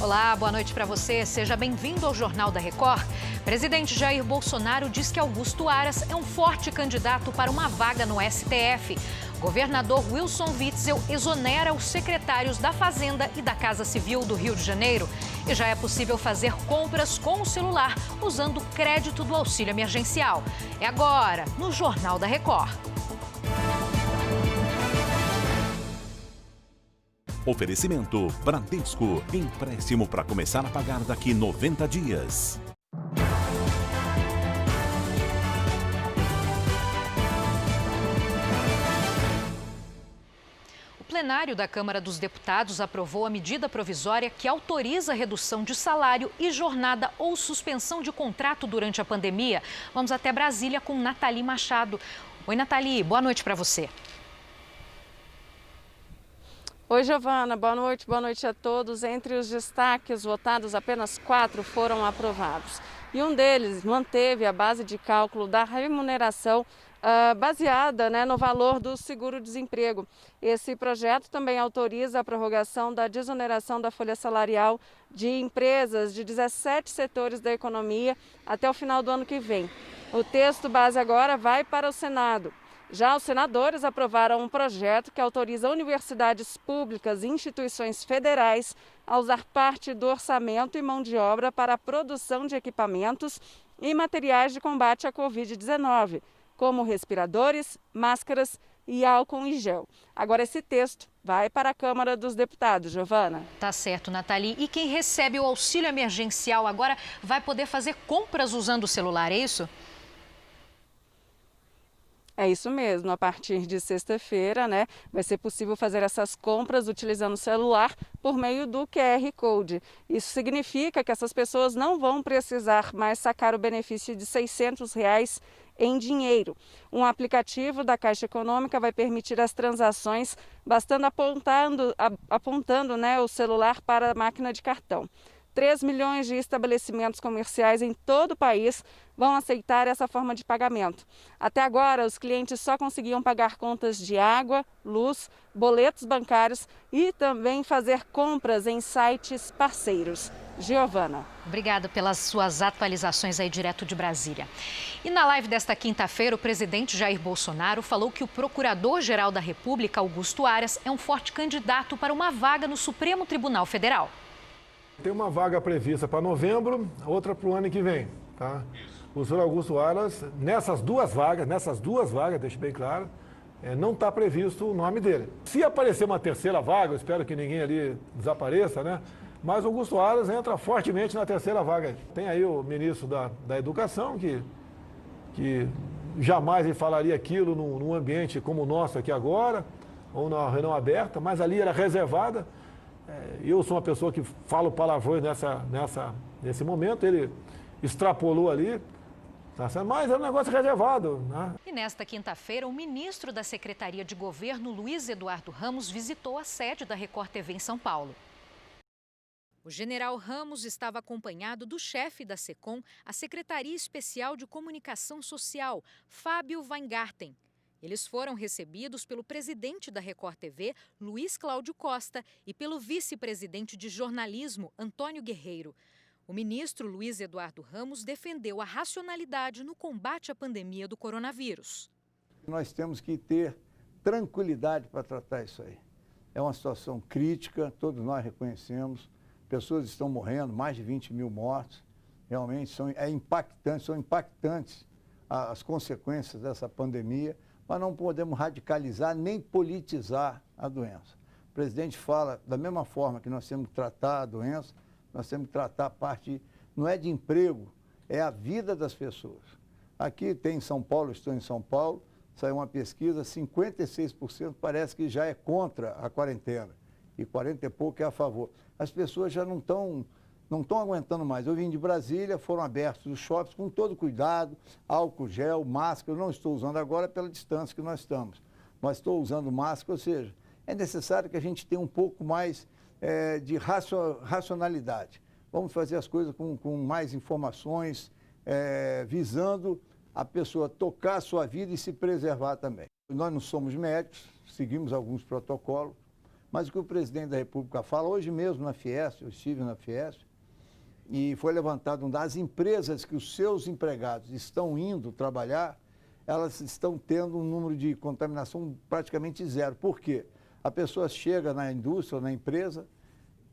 Olá, boa noite para você. Seja bem-vindo ao Jornal da Record. Presidente Jair Bolsonaro diz que Augusto Aras é um forte candidato para uma vaga no STF. Governador Wilson Witzel exonera os secretários da Fazenda e da Casa Civil do Rio de Janeiro. E já é possível fazer compras com o celular usando o crédito do auxílio emergencial. É agora, no Jornal da Record. Oferecimento Bradesco. Empréstimo para começar a pagar daqui 90 dias. O plenário da Câmara dos Deputados aprovou a medida provisória que autoriza a redução de salário e jornada ou suspensão de contrato durante a pandemia. Vamos até Brasília com Nathalie Machado. Oi, Nathalie, boa noite para você. Oi, Giovana, boa noite a todos. Entre os destaques votados, apenas 4 foram aprovados. E um deles manteve a base de cálculo da remuneração baseada no valor do seguro-desemprego. Esse projeto também autoriza a prorrogação da desoneração da folha salarial de empresas de 17 setores da economia até o final do ano que vem. O texto base agora vai para o Senado. Já os senadores aprovaram um projeto que autoriza universidades públicas e instituições federais a usar parte do orçamento e mão de obra para a produção de equipamentos e materiais de combate à Covid-19, como respiradores, máscaras e álcool em gel. Agora esse texto vai para a Câmara dos Deputados, Giovana. Tá certo, Nathalie. E quem recebe o auxílio emergencial agora vai poder fazer compras usando o celular, é isso? É isso mesmo, a partir de sexta-feira, vai ser possível fazer essas compras utilizando o celular por meio do QR Code. Isso significa que essas pessoas não vão precisar mais sacar o benefício de R$ 600 em dinheiro. Um aplicativo da Caixa Econômica vai permitir as transações bastando apontando o celular para a máquina de cartão. 3 milhões de estabelecimentos comerciais em todo o país vão aceitar essa forma de pagamento. Até agora, os clientes só conseguiam pagar contas de água, luz, boletos bancários e também fazer compras em sites parceiros. Giovana. Obrigada pelas suas atualizações aí direto de Brasília. E na live desta quinta-feira, o presidente Jair Bolsonaro falou que o Procurador-Geral da República, Augusto Aras, é um forte candidato para uma vaga no Supremo Tribunal Federal. Tem uma vaga prevista para novembro, outra para o ano que vem, tá? O senhor Augusto Aras, nessas duas vagas, deixe bem claro, não está previsto o nome dele. Se aparecer uma terceira vaga, eu espero que ninguém ali desapareça, mas o Augusto Aras entra fortemente na terceira vaga. Tem aí o ministro da Educação, que jamais ele falaria aquilo num ambiente como o nosso aqui agora, ou na reunião aberta, mas ali era reservada. Eu sou uma pessoa que falo palavrões nesse momento, ele extrapolou ali, mas é um negócio reservado. E nesta quinta-feira, o ministro da Secretaria de Governo, Luiz Eduardo Ramos, visitou a sede da Record TV em São Paulo. O general Ramos estava acompanhado do chefe da SECOM, a Secretaria Especial de Comunicação Social, Fábio Weingarten. Eles foram recebidos pelo presidente da Record TV, Luiz Cláudio Costa, e pelo vice-presidente de jornalismo, Antônio Guerreiro. O ministro Luiz Eduardo Ramos defendeu a racionalidade no combate à pandemia do coronavírus. Nós temos que ter tranquilidade para tratar isso aí. É uma situação crítica, todos nós reconhecemos. Pessoas estão morrendo, mais de 20 mil mortos. Realmente são impactantes as consequências dessa pandemia. Mas não podemos radicalizar nem politizar a doença. O presidente fala da mesma forma que nós temos que tratar a doença, nós temos que tratar a parte, não é de emprego, é a vida das pessoas. Aqui tem em São Paulo, estou em São Paulo, saiu uma pesquisa, 56% parece que já é contra a quarentena e 40 e pouco é a favor. As pessoas já não estão aguentando mais. Eu vim de Brasília, foram abertos os shoppings com todo cuidado, álcool gel, máscara. Eu não estou usando agora pela distância que nós estamos, mas estou usando máscara, ou seja, é necessário que a gente tenha um pouco mais de racionalidade. Vamos fazer as coisas com mais informações, visando a pessoa tocar a sua vida e se preservar também. Nós não somos médicos, seguimos alguns protocolos, Mas o que o presidente da República fala, hoje mesmo na Fiesp, eu estive na Fiesp, e foi levantado das empresas que os seus empregados estão indo trabalhar, elas estão tendo um número de contaminação praticamente zero. Por quê? A pessoa chega na indústria, na empresa,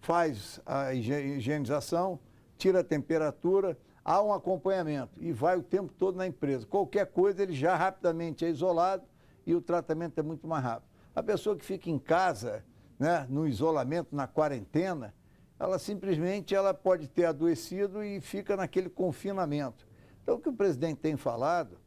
faz a higienização, tira a temperatura, há um acompanhamento e vai o tempo todo na empresa. Qualquer coisa ele já rapidamente é isolado e o tratamento é muito mais rápido. A pessoa que fica em casa, né, no isolamento, na quarentena, ela simplesmente pode ter adoecido e fica naquele confinamento. Então o que o presidente tem falado,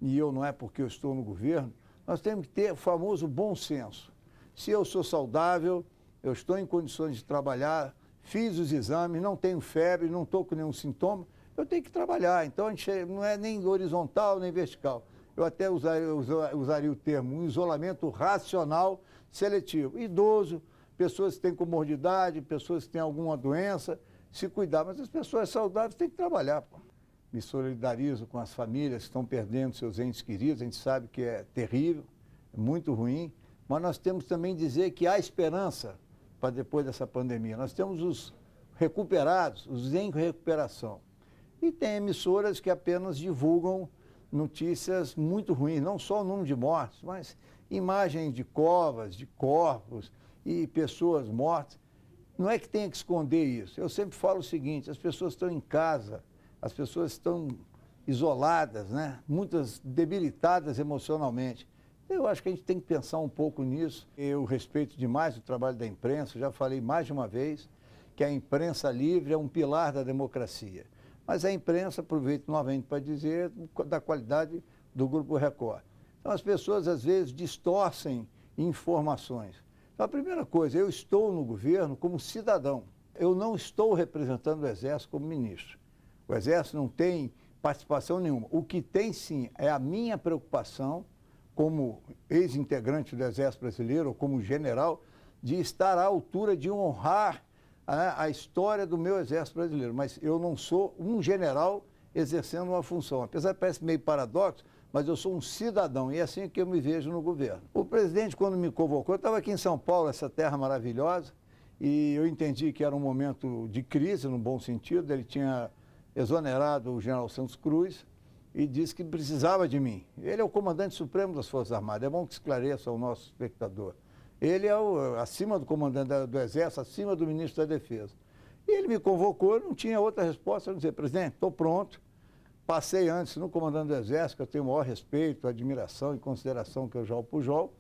e eu não é porque eu estou no governo, nós temos que ter o famoso bom senso. Se eu sou saudável, eu estou em condições de trabalhar, fiz os exames, não tenho febre, não estou com nenhum sintoma, eu tenho que trabalhar. Então, a gente não é nem horizontal, nem vertical. Eu até usaria o termo um isolamento racional seletivo. Idoso, pessoas que têm comorbidade, pessoas que têm alguma doença, se cuidar. Mas as pessoas saudáveis têm que trabalhar. Pô. Me solidarizo com as famílias que estão perdendo seus entes queridos. A gente sabe que é terrível, é muito ruim. Mas nós temos também que dizer que há esperança para depois dessa pandemia. Nós temos os recuperados, os em recuperação. E tem emissoras que apenas divulgam notícias muito ruins, não só o número de mortes, mas imagens de covas, de corpos e pessoas mortas. Não é que tenha que esconder isso. Eu sempre falo o seguinte, as pessoas estão em casa, as pessoas estão isoladas, né? Muitas debilitadas emocionalmente. Eu acho que a gente tem que pensar um pouco nisso. Eu respeito demais o trabalho da imprensa, já falei mais de uma vez que a imprensa livre é um pilar da democracia. Mas a imprensa, aproveito novamente para dizer, da qualidade do Grupo Record. Então as pessoas às vezes distorcem informações. Então a primeira coisa, eu estou no governo como cidadão. Eu não estou representando o Exército como ministro. O Exército não tem participação nenhuma. O que tem sim é a minha preocupação como ex-integrante do Exército Brasileiro, ou como general, de estar à altura de honrar a história do meu Exército Brasileiro. Mas eu não sou um general exercendo uma função. Apesar de parecer meio paradoxo, mas eu sou um cidadão e é assim que eu me vejo no governo. O presidente, quando me convocou, eu estava aqui em São Paulo, essa terra maravilhosa, e eu entendi que era um momento de crise, no bom sentido. Ele tinha exonerado o general Santos Cruz e disse que precisava de mim. Ele é o comandante supremo das Forças Armadas, é bom que esclareça ao nosso espectador. Ele é acima do comandante do Exército, acima do ministro da Defesa. E ele me convocou, não tinha outra resposta a dizer, presidente, estou pronto. Passei antes no comandante do Exército, que eu tenho o maior respeito, admiração e consideração que é o João Pujol,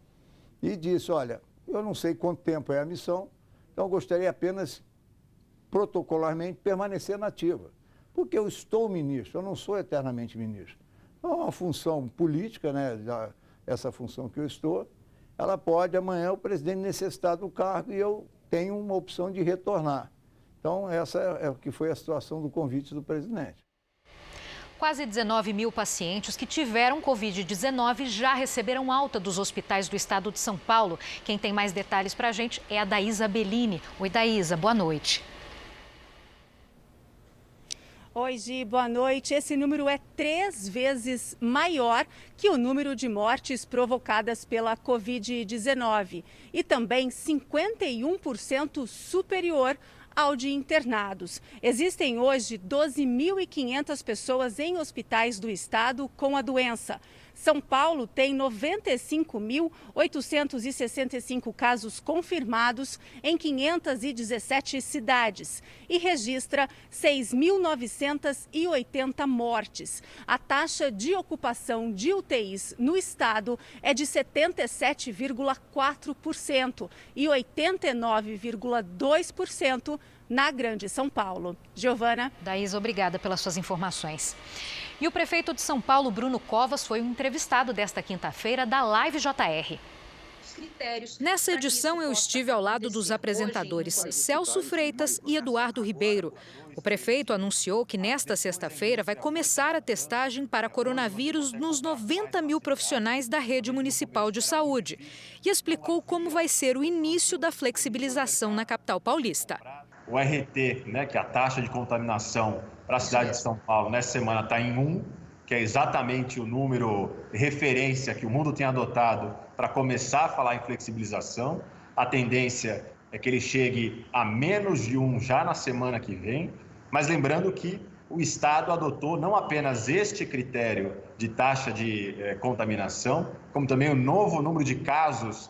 e disse, olha, eu não sei quanto tempo é a missão, então eu gostaria apenas, protocolarmente, permanecer na ativa. Porque eu estou ministro, eu não sou eternamente ministro. É uma função política, né, essa função que eu estou, ela pode amanhã o presidente necessitar do cargo e eu tenho uma opção de retornar. Então, essa é o que foi a situação do convite do presidente. Quase 19 mil pacientes que tiveram Covid-19 já receberam alta dos hospitais do estado de São Paulo. Quem tem mais detalhes para a gente é a Daísa Bellini. Oi, Daísa, boa noite. Oi, Gi, boa noite. Esse número é 3 vezes maior que o número de mortes provocadas pela Covid-19 e também 51% superior ao de internados. Existem hoje 12.500 pessoas em hospitais do estado com a doença. São Paulo tem 95.865 casos confirmados em 517 cidades e registra 6.980 mortes. A taxa de ocupação de UTIs no estado é de 77,4% e 89,2% na Grande São Paulo. Giovana. Daísa, obrigada pelas suas informações. E o prefeito de São Paulo, Bruno Covas, foi o entrevistado desta quinta-feira da Live JR. Nessa edição, eu estive ao lado dos apresentadores Celso Freitas e Eduardo Ribeiro. O prefeito anunciou que nesta sexta-feira vai começar a testagem para coronavírus nos 90 mil profissionais da rede municipal de saúde e explicou como vai ser o início da flexibilização na capital paulista. O RT, né, que é a taxa de contaminação para a cidade de São Paulo, nessa semana está em 1, que é exatamente o número de referência que o mundo tem adotado para começar a falar em flexibilização. A tendência é que ele chegue a menos de 1 já na semana que vem, mas lembrando que o Estado adotou não apenas este critério de taxa de contaminação, como também o novo número de casos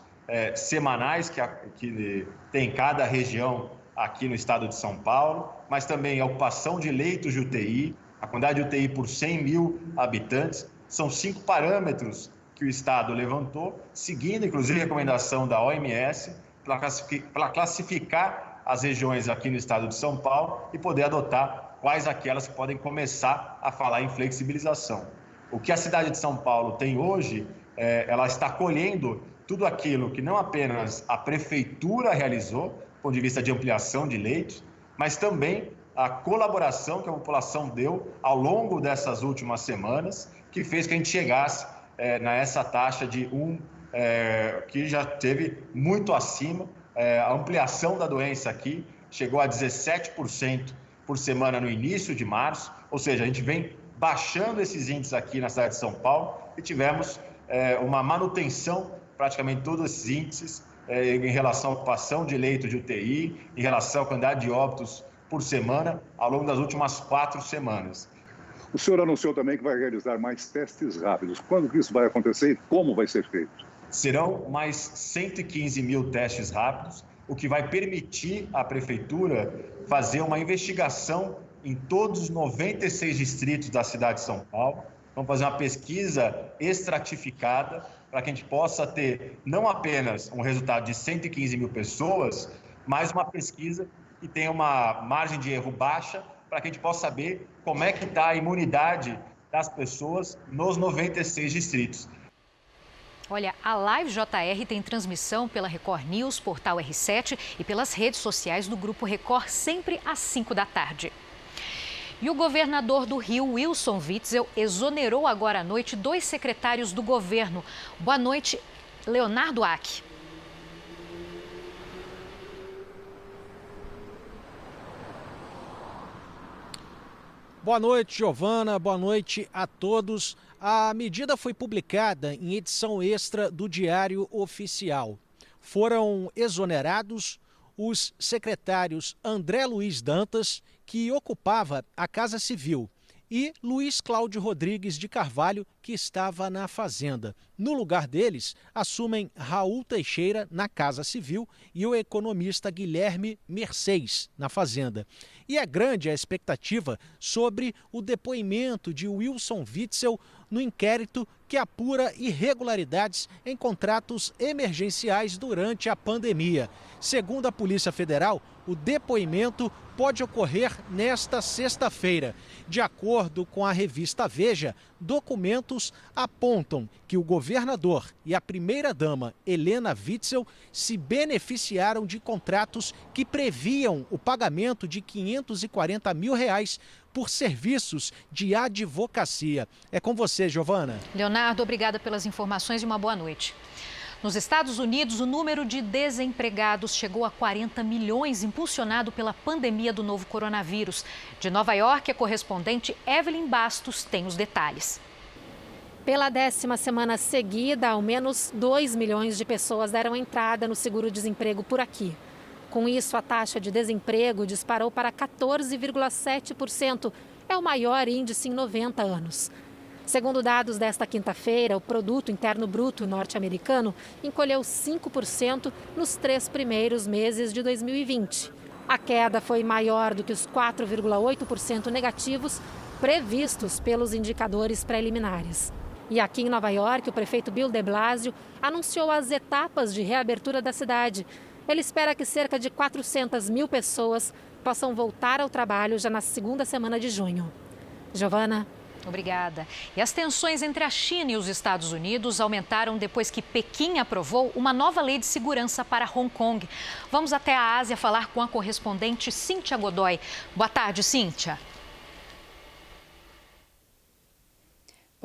semanais que tem cada região aqui no estado de São Paulo, mas também a ocupação de leitos de UTI, a quantidade de UTI por 100 mil habitantes. São 5 parâmetros que o Estado levantou, seguindo inclusive a recomendação da OMS, para classificar as regiões aqui no estado de São Paulo e poder adotar quais aquelas que podem começar a falar em flexibilização. O que a cidade de São Paulo tem hoje, ela está colhendo tudo aquilo que não apenas a prefeitura realizou, do ponto de vista de ampliação de leitos, mas também a colaboração que a população deu ao longo dessas últimas semanas, que fez que a gente chegasse nessa taxa de 1, que já teve muito acima. A ampliação da doença aqui chegou a 17% por semana no início de março, ou seja, a gente vem baixando esses índices aqui na cidade de São Paulo e tivemos uma manutenção, praticamente todos esses índices, em relação à ocupação de leito de UTI, em relação à quantidade de óbitos por semana, ao longo das últimas 4 semanas. O senhor anunciou também que vai realizar mais testes rápidos. Quando que isso vai acontecer e como vai ser feito? Serão mais 115 mil testes rápidos, o que vai permitir à Prefeitura fazer uma investigação em todos os 96 distritos da cidade de São Paulo. Vamos fazer uma pesquisa estratificada para que a gente possa ter não apenas um resultado de 115 mil pessoas, mas uma pesquisa que tenha uma margem de erro baixa para que a gente possa saber como é que está a imunidade das pessoas nos 96 distritos. Olha, a Live JR tem transmissão pela Record News, Portal R7 e pelas redes sociais do Grupo Record, sempre às 5 da tarde. E o governador do Rio, Wilson Witzel, exonerou agora à noite 2 secretários do governo. Boa noite, Leonardo Ack. Boa noite, Giovana. Boa noite a todos. A medida foi publicada em edição extra do Diário Oficial. Foram exonerados os secretários André Luiz Dantas, que ocupava a Casa Civil, e Luiz Cláudio Rodrigues de Carvalho, que estava na Fazenda. No lugar deles, assumem Raul Teixeira na Casa Civil e o economista Guilherme Mercedes na Fazenda. E é grande a expectativa sobre o depoimento de Wilson Witzel no inquérito que apura irregularidades em contratos emergenciais durante a pandemia. Segundo a Polícia Federal, o depoimento pode ocorrer nesta sexta-feira. De acordo com a revista Veja, documentos apontam que o governador e a primeira-dama, Helena Witzel, se beneficiaram de contratos que previam o pagamento de R$540 mil por serviços de advocacia. É com você, Giovana. Leonardo, obrigada pelas informações e uma boa noite. Nos Estados Unidos, o número de desempregados chegou a 40 milhões, impulsionado pela pandemia do novo coronavírus. De Nova York, a correspondente Evelyn Bastos tem os detalhes. Pela 10ª semana seguida, ao menos 2 milhões de pessoas deram entrada no seguro-desemprego por aqui. Com isso, a taxa de desemprego disparou para 14,7%. É o maior índice em 90 anos. Segundo dados desta quinta-feira, o Produto Interno Bruto norte-americano encolheu 5% nos 3 primeiros meses de 2020. A queda foi maior do que os 4,8% negativos previstos pelos indicadores preliminares. E aqui em Nova York, o prefeito Bill de Blasio anunciou as etapas de reabertura da cidade. Ele espera que cerca de 400 mil pessoas possam voltar ao trabalho já na segunda semana de junho. Giovana. Obrigada. E as tensões entre a China e os Estados Unidos aumentaram depois que Pequim aprovou uma nova lei de segurança para Hong Kong. Vamos até a Ásia falar com a correspondente Cíntia Godoy. Boa tarde, Cíntia.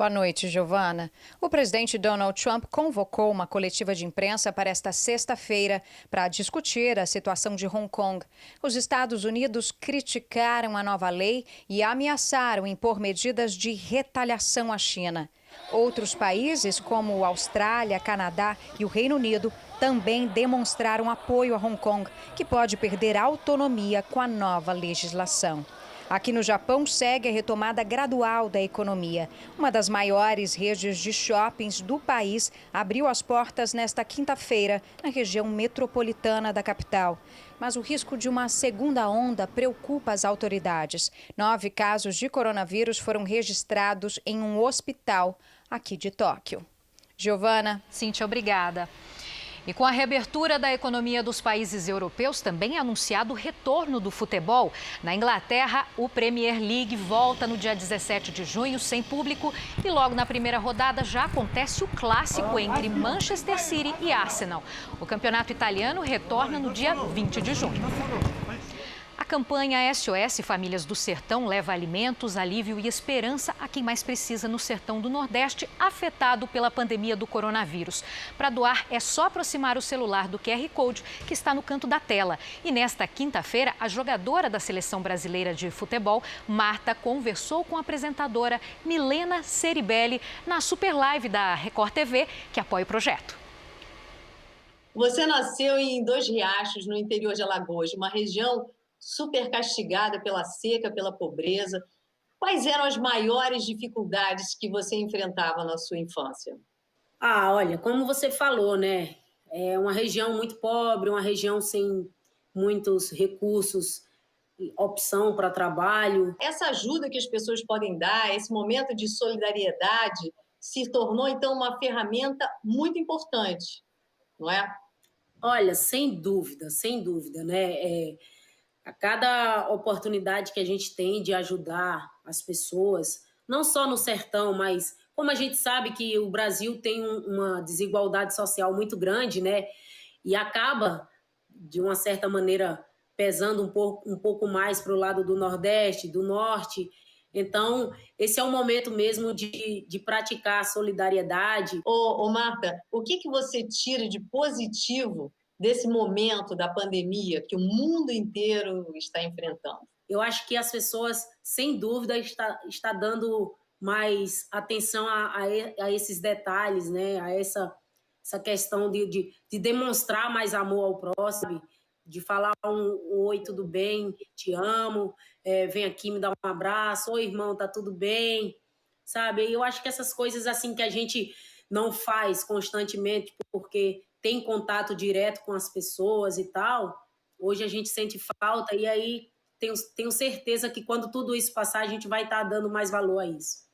Boa noite, Giovana. O presidente Donald Trump convocou uma coletiva de imprensa para esta sexta-feira para discutir a situação de Hong Kong. Os Estados Unidos criticaram a nova lei e ameaçaram impor medidas de retaliação à China. Outros países, como a Austrália, Canadá e o Reino Unido, também demonstraram apoio a Hong Kong, que pode perder autonomia com a nova legislação. Aqui no Japão segue a retomada gradual da economia. Uma das maiores redes de shoppings do país abriu as portas nesta quinta-feira, na região metropolitana da capital. Mas o risco de uma segunda onda preocupa as autoridades. 9 casos de coronavírus foram registrados em um hospital aqui de Tóquio. Giovana. Cíntia, obrigada. E com a reabertura da economia dos países europeus, também é anunciado o retorno do futebol. Na Inglaterra, o Premier League volta no dia 17 de junho, sem público. E logo na primeira rodada já acontece o clássico entre Manchester City e Arsenal. O campeonato italiano retorna no dia 20 de junho. A campanha SOS Famílias do Sertão leva alimentos, alívio e esperança a quem mais precisa no sertão do Nordeste, afetado pela pandemia do coronavírus. Para doar, é só aproximar o celular do QR Code que está no canto da tela. E nesta quinta-feira, a jogadora da Seleção Brasileira de Futebol, Marta, conversou com a apresentadora Milena Ceribelli na Super Live da Record TV, que apoia o projeto. Você nasceu em Dois Riachos, no interior de Alagoas, uma região super castigada pela seca, pela pobreza. Quais eram as maiores dificuldades que você enfrentava na sua infância? Olha, como você falou, né? É uma região muito pobre, uma região sem muitos recursos, opção para trabalho. Essa ajuda que as pessoas podem dar, esse momento de solidariedade, se tornou, então, uma ferramenta muito importante, não é? Olha, sem dúvida, né? A cada oportunidade que a gente tem de ajudar as pessoas, não só no sertão, mas como a gente sabe que o Brasil tem uma desigualdade social muito grande, né? E acaba, de uma certa maneira, pesando um pouco mais para o lado do Nordeste, do Norte. Então, esse é o momento mesmo de praticar a solidariedade. Marta, o que você tira de positivo desse momento da pandemia que o mundo inteiro está enfrentando? Eu acho que as pessoas, sem dúvida, está dando mais atenção a esses detalhes, né? A essa questão de demonstrar mais amor ao próximo, de falar um oi, tudo bem, te amo, vem aqui me dar um abraço, oi, irmão, tá tudo bem, sabe? Eu acho que essas coisas assim que a gente não faz constantemente porque tem contato direto com as pessoas e tal, hoje a gente sente falta e aí tenho certeza que quando tudo isso passar, a gente vai estar dando mais valor a isso.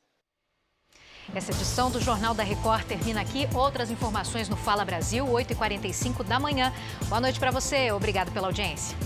Essa edição do Jornal da Record termina aqui. Outras informações no Fala Brasil, 8h45 da manhã. Boa noite para você. Obrigado pela audiência.